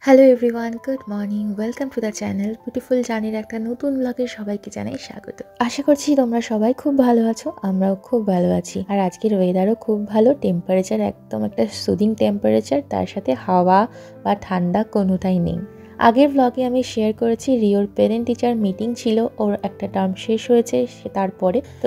Hello everyone, good morning, welcome to the channel beautiful জার্নির একটা নতুন ব্লগে সবাইকে জানাই স্বাগত। আশা করছি তোমরা সবাই খুব ভালো আছো, আমরাও খুব ভালো আছি। আর আজকের ওয়েদারও খুব ভালো, টেম্পারেচার একদম একটা সুদিং টেম্পারেচার, তার সাথে হাওয়া বা ঠান্ডা কোনোটাই নেই। আগের ব্লগে আমি শেয়ার করেছি রিওর পেরেন্ট টিচার মিটিং ছিল, ওর একটা টার্ম শেষ হয়েছে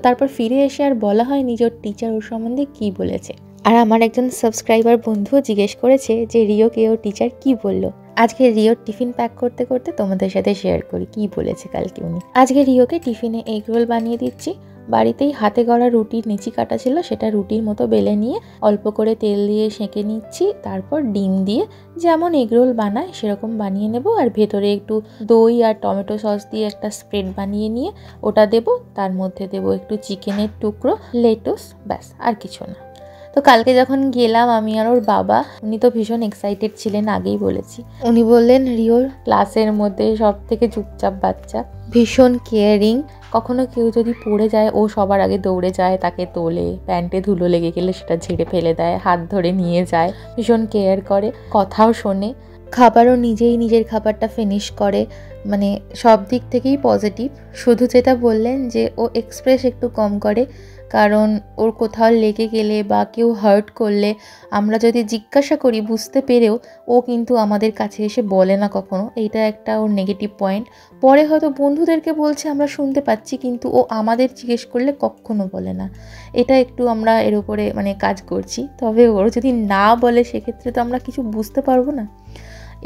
তারপর ফিরে এসে আর বলা হয় নিজের টিচার ওর সম্বন্ধে কী বলেছে। আর আমার একজন সাবস্ক্রাইবার বন্ধুও জিজ্ঞেস করেছে যে রিওকে ওর টিচার কি বললো। আজকে রিওর টিফিন প্যাক করতে করতে তোমাদের সাথে শেয়ার করি কি বলেছে কালকে উনি। আজকে রিওকে টিফিনে এগ রোল বানিয়ে দিচ্ছি। বাড়িতেই হাতে গড়া রুটির নিচি কাটা ছিল, সেটা রুটির মতো বেলে নিয়ে অল্প করে তেল দিয়ে সেঁকে নিচ্ছি। তারপর ডিম দিয়ে যেমন এগ রোল বানায় সেরকম বানিয়ে নেব, আর ভেতরে একটু দই আর টমেটো সস দিয়ে একটা স্প্রেড বানিয়ে নিয়ে ওটা দেব। তার মধ্যে দেব একটু চিকেনের টুকরো, লেটুস, ব্যাস আর কিছু না। তো কালকে যখন গেলাম আমি আর ওর বাবা, উনি তো ভীষণ এক্সাইটেড ছিলেন, আগেই বলেছি। উনি বললেন রিওর ক্লাসের মধ্যে সব থেকে চুপচাপ বাচ্চা, ভীষণ কেয়ারিং। কখনো কেউ যদি পড়ে যায় ও সবার আগে দৌড়ে যায়, তাকে তোলে, প্যান্টে ধুলো লেগে গেলে সেটা ঝেড়ে ফেলে দেয়, হাত ধরে নিয়ে যায়, ভীষণ কেয়ার করে, কথাও শোনে, খাবারও নিজেই নিজের খাবারটা ফিনিশ করে, মানে সব দিক থেকেই পজিটিভ। শুধু যেটা বললেন যে ও এক্সপ্রেস একটু কম করে, কারণ ওর কোথাও লেগে গেলে বা কেউ হার্ট করলে আমরা যদি জিজ্ঞাসা করি বুঝতে পেরেও ও কিন্তু আমাদের কাছে এসে বলে না কখনো। এইটা একটা ওর নেগেটিভ পয়েন্ট। পরে হয়তো বন্ধুদেরকে বলছে আমরা শুনতে পাচ্ছি, কিন্তু ও আমাদের জিজ্ঞেস করলে কখনো বলে না। এটা একটু আমরা এর উপরে কাজ করছি। তবে ওর যদি না বলে সেক্ষেত্রে তো আমরা কিছু বুঝতে পারবো না।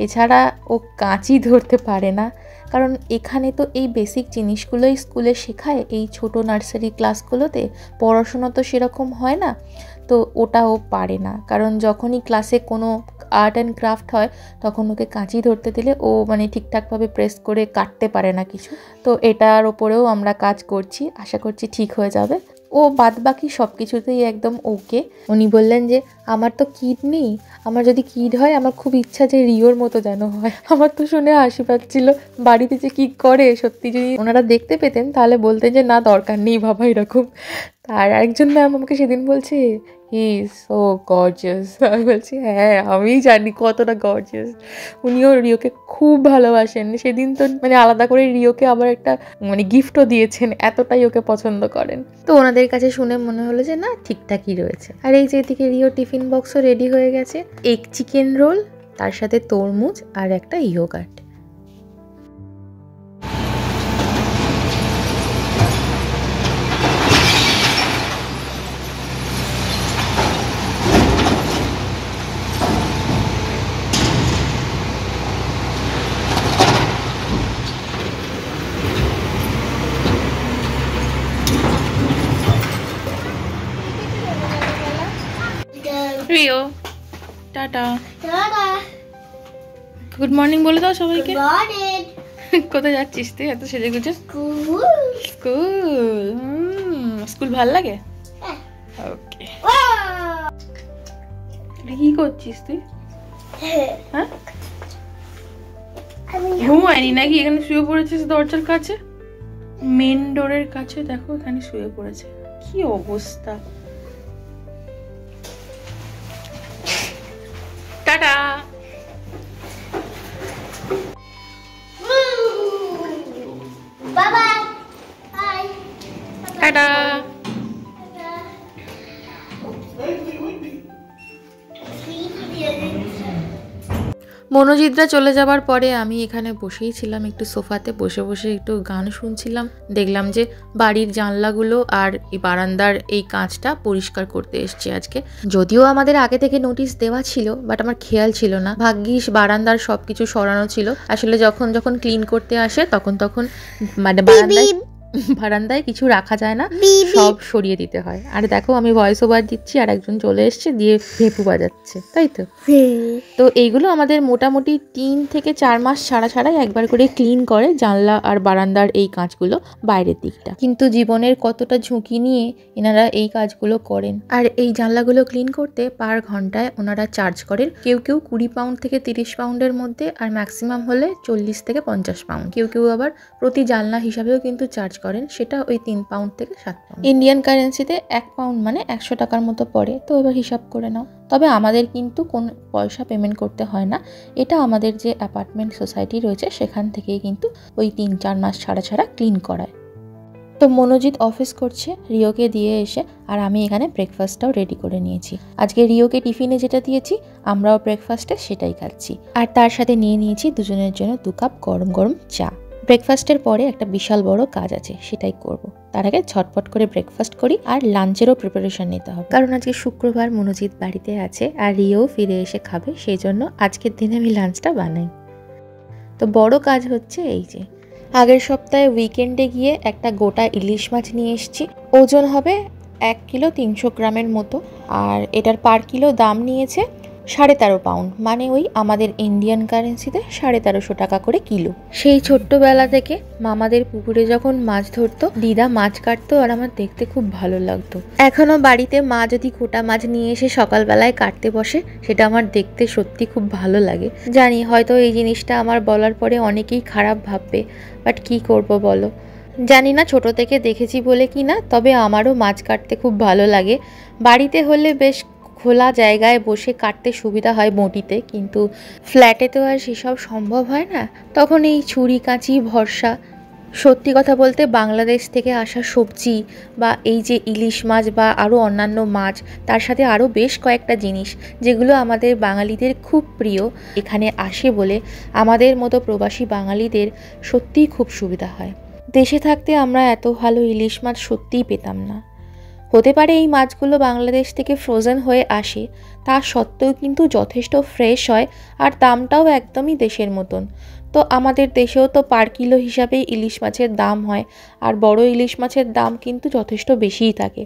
এছাড়া ও কাঁচি ধরতে পারে না, কারণ এখানে তো এই বেসিক জিনিসগুলোই স্কুলে শেখায়, এই ছোট নার্সারি ক্লাসগুলোতে পড়াশোনা তো সেরকম হয় না। তো ওটা ও পারে না, কারণ যখনই ক্লাসে কোনো আর্ট অ্যান্ড ক্রাফট হয় তখন ওকে কাঁচি ধরতে দিলে ও ঠিকঠাকভাবে প্রেস করে কাটতে পারে না কিছু। তো এটার ওপরেও আমরা কাজ করছি, আশা করছি ঠিক হয়ে যাবে। ও বাদ বাকি সব কিছুতেই একদম ওকে। উনি বললেন যে আমার তো কিড নেই, আমার যদি কিড হয় আমার খুব ইচ্ছা যে রিওর মতো যেন হয়। আমার তো শুনে হাসি পাচ্ছিল, বাড়িতে যে কী করে সত্যি যদি ওনারা দেখতে পেতেন তাহলে বলতেন যে না দরকার নেই বাবা এরকম। আর আরেকজন ম্যাম আমাকে সেদিন বলছে হি ইজ সো গর্জিয়াস। আমি বলছি হ্যাঁ আমি জানি কতটা গর্জিয়াস। উনিও রিওকে খুব ভালোবাসেন। সেদিন তো আলাদা করে রিওকে আবার একটা গিফটও দিয়েছেন, এতটাই ওকে পছন্দ করেন। তো ওনাদের কাছে শুনে মনে হলো যে না ঠিকঠাকই রয়েছে। আর এই যে এদিকে রিও টিফিন বক্সও রেডি হয়ে গেছে, এগ চিকেন রোল, তার সাথে তরমুজ আর একটা yogurt. Rio tata, good morning বলে দাও সবাইকে। কোথায় যাচ্ছিস তুই এত সেজে গুজে? স্কুল। স্কুল ভাল লাগে? ওকে। কি করছিস তুই? হ্যাঁ ঘুমায়নি নাকি? এখানে শুয়ে পড়েছিস দরজার কাছে, মেন ডোরের কাছে। দেখো এখানে শুয়ে পড়েছে, কি অবস্থা। টাটা। টাটা। মনোজিৎরা চলে যাবার পরে আমি এখানে বসেই ছিলাম, একটু সোফাতে বসে বসে একটু গান শুনছিলাম। দেখলাম যে বাড়ির জানলাগুলো আর এই বারান্দার এই কাঁচটা পরিষ্কার করতে এসছে আজকে। যদিও আমাদের আগে থেকে নোটিশ দেওয়া ছিল, বাট আমার খেয়াল ছিল না। ভাগ্যিস বারান্দার সবকিছু সরানো ছিল। আসলে যখন যখন ক্লিন করতে আসে তখন বারান্দায় কিছু রাখা যায় না, সব সরিয়ে দিতে হয়। আর দেখো আমি ভয়েস ওভার দিচ্ছি আর একজন চলে এসছে দিয়ে ভেপু বাজাচ্ছে, তাই তো। তো এইগুলো আমাদের মোটামুটি 3 থেকে 4 মাস ছাড়া ছাড়াই একবার করে ক্লিন করে জানলা আর বারান্দার এই কাঁচগুলো, বাইরের দিকটা। কিন্তু জীবনের কতটা ঝুঁকি নিয়ে এনারা এই কাজগুলো করেন। আর এই জানলাগুলো ক্লিন করতে পার ঘন্টায় ওনারা চার্জ করেন, কেউ 20 পাউন্ড থেকে 30 পাউন্ডের মধ্যে, আর ম্যাক্সিমাম হলে 40 থেকে 50 পাউন্ড। কেউ আবার প্রতি জানলা হিসাবেও কিন্তু চার্জ করেন, সেটা ওই 3 পাউন্ড থেকে 7 পাউন্ড। ইন্ডিয়ান কারেন্সিতে 1 পাউন্ড মানে 100 টাকার মতো পড়ে। তো এবার হিসাব করে নাও। তবে আমাদের কিন্তু কোনো পয়সা পেমেন্ট করতে হয় না, এটা আমাদের যে অ্যাপার্টমেন্ট সোসাইটি রয়েছে সেখান থেকেই কিন্তু ওই 3-4 মাস ছাড়া ছাড়া ক্লিন করায়। তো মনোজিৎ অফিস করছে রিওকে দিয়ে এসে, আর আমি এখানে ব্রেকফাস্টটাও রেডি করে নিয়েছি। আজকে রিওকে টিফিনে যেটা দিয়েছি আমরাও ব্রেকফাস্টে সেটাই খাচ্ছি, আর তার সাথে নিয়ে নিয়েছি দুজনের জন্য 2 কাপ গরম গরম চা। ব্রেকফাস্টের পরে একটা বিশাল বড় কাজ আছে, সেটাই করব। তার আগে ঝটপট করে ব্রেকফাস্ট করি, আর লাঞ্চেরও প্রিপারেশন নিতে হবে, কারণ আজকে শুক্রবার মনোজিৎ বাড়িতে আছে আর রিও ফিরে এসে খাবে, সেই জন্য আজকের দিনে আমি লাঞ্চটা বানাই। তো বড় কাজ হচ্ছে এই যে, আগের সপ্তাহে উইকেন্ডে গিয়ে একটা গোটা ইলিশ মাছ নিয়ে এসেছি। ওজন হবে 1 কিলো 300 গ্রামের মতো, আর এটার পার কিলো দাম নিয়েছে 13.5 পাউন্ড, মানে ওই আমাদের ইন্ডিয়ান কারেন্সিতে 1350 টাকা করে কিলো। সেই ছোট্টবেলা থেকে মামাদের পুকুরে যখন মাছ ধরতো, দিদা মাছ কাটতো আর আমার দেখতে খুব ভালো লাগতো। এখনো বাড়িতে মা যদি গোটা মাছ নিয়ে এসে সকালবেলায় কাটতে বসে, সেটা আমার দেখতে সত্যি খুব ভালো লাগে। জানি হয়তো এই জিনিসটা আমার বলার পরে অনেকেই খারাপ ভাববে, বাট কি করব বলো। জানি না ছোট থেকে দেখেছি বলে কি না, তবে আমারও মাছ কাটতে খুব ভালো লাগে। বাড়িতে হলে বেশ খোলা জায়গায় বসে কাটতে সুবিধা হয় বঁটিতে, কিন্তু ফ্ল্যাটে তো আর সেসব সম্ভব হয় না, তখন এই ছুরি কাঁচি ভরসা। সত্যি কথা বলতে বাংলাদেশ থেকে আসা সবজি বা এই যে ইলিশ মাছ বা আরও অন্যান্য মাছ, তার সাথে আরও বেশ কয়েকটা জিনিস যেগুলো আমাদের বাঙালিদের খুব প্রিয়, এখানে আসে বলে আমাদের মতো প্রবাসী বাঙালিদের সত্যিই খুব সুবিধা হয়। দেশে থাকতে আমরা এত ভালো ইলিশ মাছ সত্যিই পেতাম না। হতে পারে এই মাছগুলো বাংলাদেশ থেকে ফ্রোজেন হয়ে আসে, তা সত্ত্বেও কিন্তু যথেষ্ট ফ্রেশ হয়, আর দামটাও একদমই দেশের মতন। তো আমাদের দেশেও তো পার কিলো হিসাবেই ইলিশ মাছের দাম হয়, আর বড় ইলিশ মাছের দাম কিন্তু যথেষ্ট বেশিই থাকে।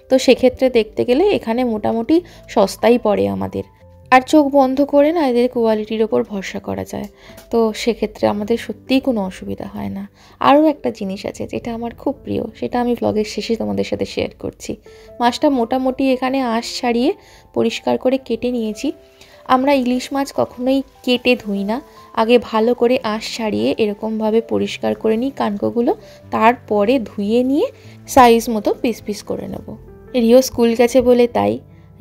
তো সেক্ষেত্রে দেখতে গেলে এখানে মোটামুটি সস্তাই পড়ে আমাদের, আর চোখ বন্ধ করে না এদের কোয়ালিটির ওপর ভরসা করা যায়। তো সেক্ষেত্রে আমাদের সত্যিই কোনো অসুবিধা হয় না। আরও একটা জিনিস আছে যেটা আমার খুব প্রিয়, সেটা আমি ব্লগের শেষে তোমাদের সাথে শেয়ার করছি। মাছটা মোটামুটি এখানে আঁশ ছাড়িয়ে পরিষ্কার করে কেটে নিয়েছি। আমরা ইলিশ মাছ কখনোই কেটে ধুই না, আগে ভালো করে আঁশ ছাড়িয়ে এরকমভাবে পরিষ্কার করে নিই কানকোগুলো, তারপরে ধুয়ে নিয়ে সাইজ মতো পিস পিস করে নেব। রিও স্কুল গেছে বলে তাই,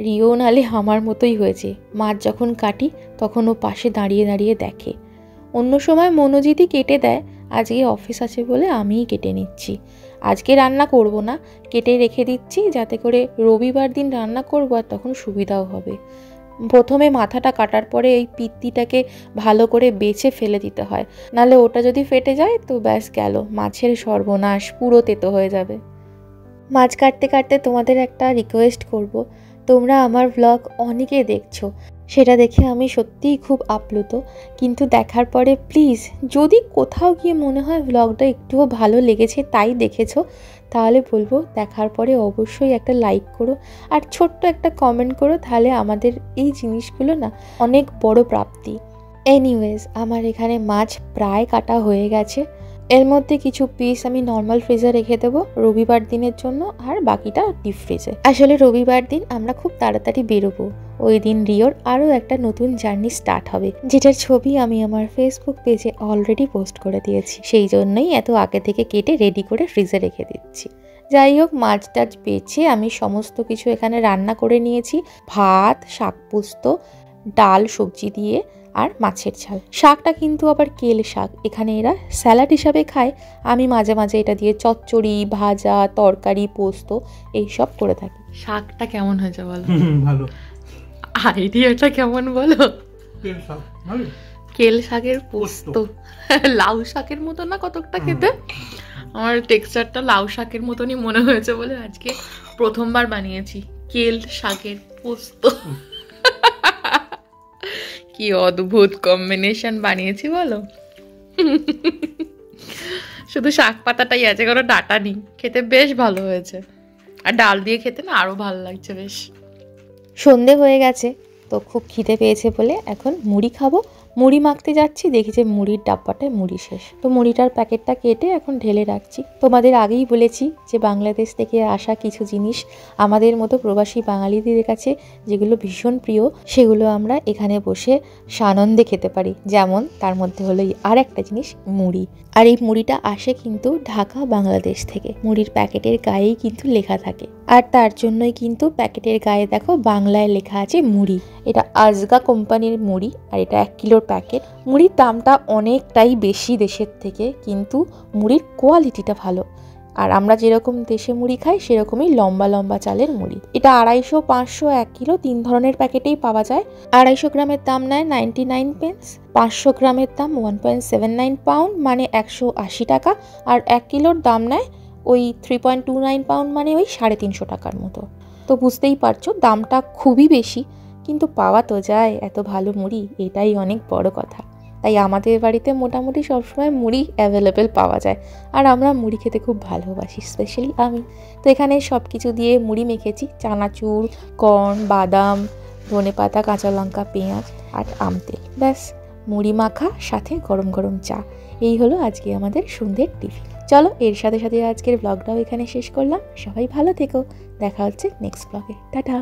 রিও নালে আমার মতোই হয়েছে। মাছ যখন কাটি তখন ও পাশে দাঁড়িয়ে দাঁড়িয়ে দেখে। অন্য সময় মনোজিৎই কেটে দেয়, আজকে অফিস আছে বলে আমিই কেটে নিচ্ছি। আজকে রান্না করব না, কেটে রেখে দিচ্ছি, যাতে করে রবিবার দিন রান্না করব আর তখন সুবিধাও হবে। প্রথমে মাথাটা কাটার পরে এই পিত্তিটাকে ভালো করে বেছে ফেলে দিতে হয়, নালে ওটা যদি ফেটে যায় তো ব্যাস গেল, মাছের সর্বনাশ, পুরো তেতো হয়ে যাবে। মাছ কাটতে কাটতে তোমাদের একটা রিকোয়েস্ট করব, তোমরা আমার ব্লগ অনেকে দেখছো, সেটা দেখে আমি সত্যিই খুব আপ্লুত। কিন্তু দেখার পরে প্লিজ যদি কোথাও গিয়ে মনে হয় ব্লগটা একটুও ভালো লেগেছে তাই দেখেছো, তাহলে বলবো দেখার পরে অবশ্যই একটা লাইক করো আর ছোট্ট একটা কমেন্ট করো, তাহলে আমাদের এই জিনিসগুলো না অনেক বড় প্রাপ্তি। এনিওয়েজ, আমার এখানে মাছ প্রায় কাটা হয়ে গেছে। এর মধ্যে কিছু পিস আমি নর্মাল ফ্রিজে রেখে দেবো রবিবার দিনের জন্য, আর বাকিটা ডিপ ফ্রিজে। আসলে রবিবার দিন আমরা খুব তাড়াতাড়ি বেরোবো, ওই দিন রিওর আরও একটা নতুন জার্নি স্টার্ট হবে, যেটার ছবি আমি আমার ফেসবুক পেজে অলরেডি পোস্ট করে দিয়েছি। সেই জন্যই এত আগে থেকে কেটে রেডি করে ফ্রিজে রেখে দিচ্ছি। যাই হোক, মাছ টাছ বেছে আমি সমস্ত কিছু এখানে রান্না করে নিয়েছি। ভাত, শাক পোস্ত, ডাল সবজি দিয়ে, আর মাছের ঝাল। শাকটা কিন্তু আবার কেল শাক, এখানে এরা স্যালাড হিসাবে খায়। আমি মাঝে মাঝে এটা দিয়ে চচ্চড়ি, ভাজা, তরকারি, পোস্ত এইসব করে থাকি। শাকটা কেমন হয়েছে বলো? ভালো। আইডিয়াটা কেমন বলো? কেল শাকের পোস্ত, লাউ শাকের মতো না কতকটা খেতে। আমার টেক্সচারটা লাউ শাকের মতনই মনে হয়েছে বলে আজকে প্রথমবার বানিয়েছি কেল শাকের পোস্ত। কি অদ্ভুত কম্বিনেশন বানিয়েছি বলো। শুধু শাক পাতাটাই আছে, কোনো ডাটা নেই, খেতে বেশ ভালো হয়েছে। আর ডাল দিয়ে খেতে না আরো ভালো লাগছে বেশ। সন্ধে হয়ে গেছে, তো খুব খিদে পেয়েছে বলে এখন মুড়ি খাবো। মুড়ি মাখতে যাচ্ছি, দেখি যে মুড়ির ডাব্বাটায় মুড়ি শেষ। তো মুড়িটার প্যাকেটটা কেটে এখন ঢেলে রাখছি। তোমাদের আগেই বলেছি যে বাংলাদেশ থেকে আসা কিছু জিনিস আমাদের মতো প্রবাসী বাঙালিদের কাছে যেগুলো ভীষণ প্রিয়, সেগুলো আমরা এখানে বসে সানন্দে খেতে পারি। যেমন তার মধ্যে হলো আর একটা জিনিস, মুড়ি। আর এই মুড়িটা আসে কিন্তু ঢাকা, বাংলাদেশ থেকে। মুড়ির প্যাকেটের গায়েই কিন্তু লেখা থাকে, আর তার জন্যই কিন্তু প্যাকেটের গায়ে দেখো বাংলায় লেখা আছে মুড়ি। এটা আজগা কোম্পানির মুড়ি, আর এটা 1 কিলোর প্যাকেট। মুড়ির দামটা অনেকটাই বেশি দেশের থেকে, কিন্তু মুড়ির কোয়ালিটিটা ভালো। আর আমরা যেরকম দেশে মুড়ি খাই সেরকমই লম্বা লম্বা চালের মুড়ি। এটা 250, 500, 1 কিলো 3 ধরনের প্যাকেটেই পাওয়া যায়। 250 গ্রামের দাম নেয় 99 পেন্স, 500 গ্রামের দাম 1.79 পাউন্ড মানে 180 টাকা, আর 1 কিলোর দাম নেয় ওই 3.29 পাউন্ড মানে ওই 350 টাকার মতো। তো বুঝতেই পারছো দামটা খুবই বেশি, কিন্তু পাওয়া তো যায় এত ভালো মুড়ি, এটাই অনেক বড় কথা। তাই আমাদের বাড়িতে মোটামুটি সবসময় মুড়ি অ্যাভেলেবেল পাওয়া যায়, আর আমরা মুড়ি খেতে খুব ভালোবাসি, স্পেশালি আমি। তো এখানে সব কিছু দিয়ে মুড়ি মেখেছি, চানাচুর, কর্ন, বাদাম, ধনেপাতা, কাঁচা লঙ্কা, পেঁয়াজ আর আমতেল। ব্যাস, মুড়ি মাখা সাথে গরম গরম চা, এই হলো আজকে আমাদের সন্ধ্যের টিফিন। চলো, এর সাথে সাথে আজকের ব্লগটাও এখানে শেষ করলাম। সবাই ভালো থেকো, দেখা হচ্ছে নেক্সট ব্লগে। টাটা।